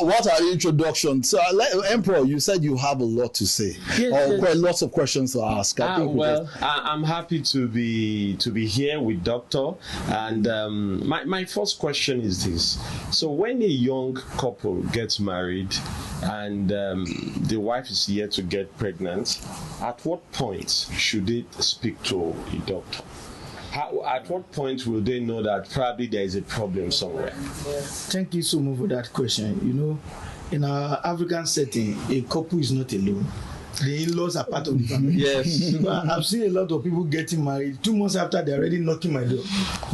what are the introductions? Emperor, you said you have a lot to say, quite lots of questions to ask. I'm happy to be here with Doctor, and my first question is this: so when a young couple gets married and the wife is yet to get pregnant, at what point should they speak to a doctor? At what point will they know that probably there is a problem somewhere? Thank you so much for that question. You know, in our African setting, a couple is not alone. The in-laws are part of the family. Yes. I've seen a lot of people getting married 2 months after they're already knocking my door.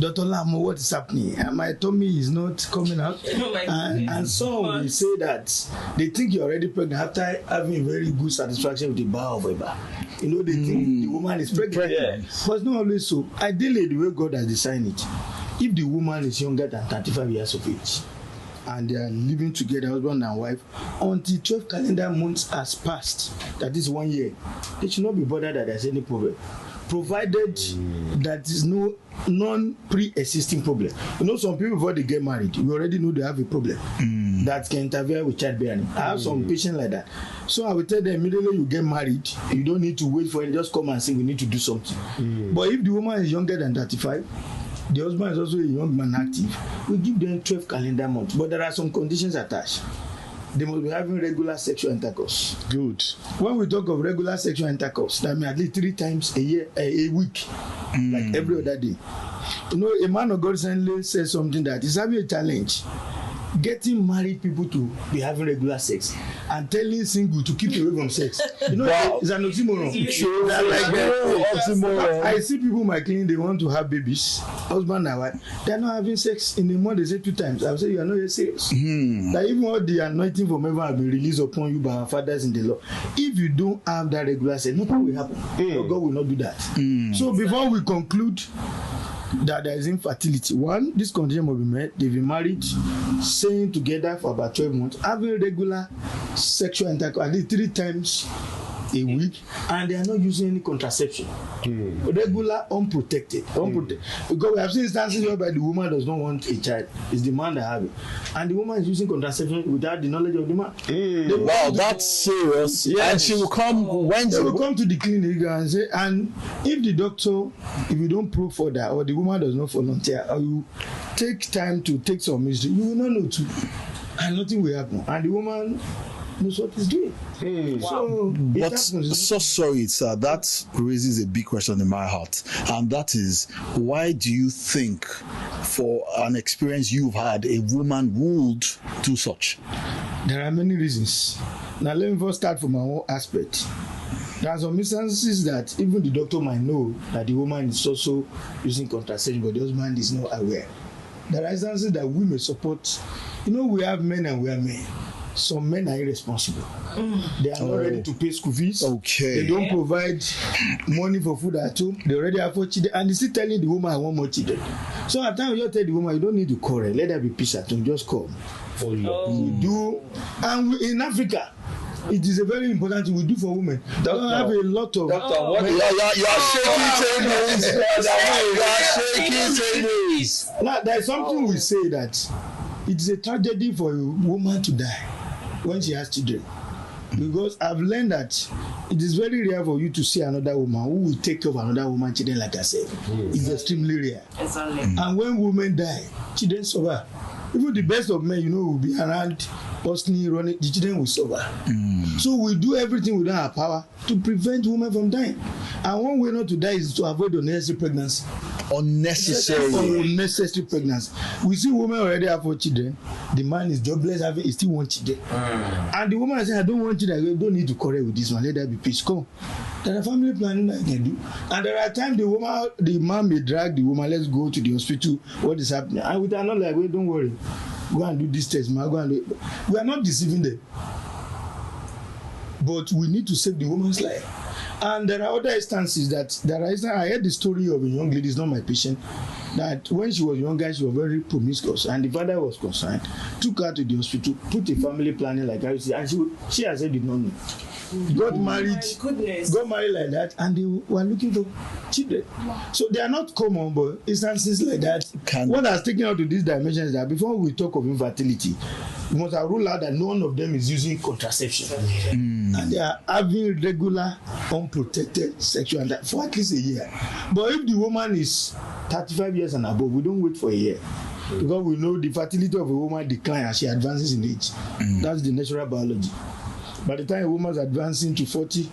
Dr. Lamo, what is happening? And my tummy is not coming out. And some will say that they think you're already pregnant after having very good satisfaction with the bar of a bar. You know, they think the woman is pregnant. Yes. But it's not always so. Ideally, the way God has designed it, if the woman is younger than 35 years of age, and they are living together, husband and wife, until 12 calendar months has passed, that is 1 year, they should not be bothered that there's any problem, provided that is no non-pre-existing problem. You know, some people before they get married, you already know they have a problem that can interfere with childbearing. I have some patients like that. So I will tell them immediately you get married, you don't need to wait for it, just come and say we need to do something. But if the woman is younger than 35, the husband is also a young man active, we give them 12 calendar months. But there are some conditions attached. They must be having regular sexual intercourse. Good. When we talk of regular sexual intercourse, that means at least 3 times a week, like every other day. You know, a man of God recently said something that is having a challenge. Getting married people to be having regular sex and telling single to keep away from sex. You know, it's an oxymoron. Oxymoron. I see people in my clinic, they want to have babies, husband and wife. They are not having sex in a month, they say 2 times. I will say, you are not yet serious. That even all the anointing from heaven have been released upon you by our fathers in the Lord. If you don't have that regular sex, nothing will happen. God will not do that. So before we conclude that there is infertility, 1, this condition must be met. They've been married, staying together for about 12 months, having regular sexual intercourse at least 3 times a week, and they are not using any contraception. Regular, unprotected. Because we have seen instances whereby the woman does not want a child, it's the man that have it, and the woman is using contraception without the knowledge of the man. Wow, that's serious. Yes. And she will come when they will come to the clinic and say, and if the doctor, if you don't prove for that, or the woman does not volunteer, or you take time to take some history, you will not know too, and nothing will happen, and the woman knows what he's doing. But so sorry, sir, that raises a big question in my heart, and that is, why do you think, for an experience you've had, a woman would do such? There are many reasons. Now let me first start from my own aspect. There are some instances that even the doctor might know that the woman is also using contraception, but the husband is not aware. There are instances that we may support. You know, we have men and we have men. Some men are irresponsible. They are not ready to pay school fees. Okay. They don't provide money for food at home. They already have 4 children, and they still telling the woman I want more children. So at times you just tell the woman you don't need to quarrel. Let there be peace at home. Just come. We do, and in Africa, it is a very important thing we do for women. They don't have a lot of. Doctor, what you are shaking tables. You are shaking tables. Now there is something we say that it is a tragedy for a woman to die when she has children, because I've learned that it is very rare for you to see another woman who will take care of another woman's children like herself. It's extremely rare. Exactly. And when women die, children suffer. Even the best of men, you know, will be around, constantly running, the children will suffer. So we do everything within our power to prevent women from dying. And one way not to die is to avoid unnecessary pregnancy. Unnecessary pregnancy. We see women already have 4 children. The man is jobless, he still wants children. And the woman is saying, I don't want children. I don't need to quarrel with this one. Let there be peace. Come. There are family planning that I can do. And there are times the man may drag the woman, let's go to the hospital. What is happening? And we are not like, wait, don't worry. Go and do this test, man. Go and do it. We are not deceiving them. But we need to save the woman's life. And there are other instances I heard the story of a young lady, it's not my patient. that when she was younger, she was very promiscuous, and the father was concerned, took her to the hospital, put a family planning like I said, and she herself did not know. Got married like that, and they were looking for children. Wow. So they are not common, but instances like that. What has taken out to this dimension is that before we talk of infertility, we must have ruled out that none of them is using contraception, and they are having regular, unprotected sexual intercourse for at least a year. But if the woman is 35 years and above, we don't wait for a year. Because we know the fertility of a woman declines as she advances in age. That's the natural biology. By the time a woman is advancing to 40,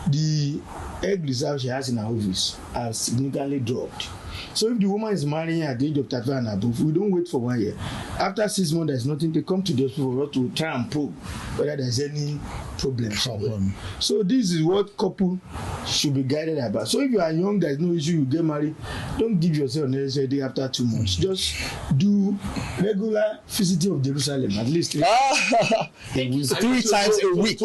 the egg reserve she has in her ovaries has significantly dropped. So if the woman is marrying at the age of 35 and above, we don't wait for 1 year. After 6 months, there's nothing. They come to the hospital to try and probe whether there's any problem. So this is what couple should be guided about. So if you are young, there's no issue, you get married, don't give yourself unnecessary day after 2 months. Just do regular visiting of Jerusalem at least 3 times a week.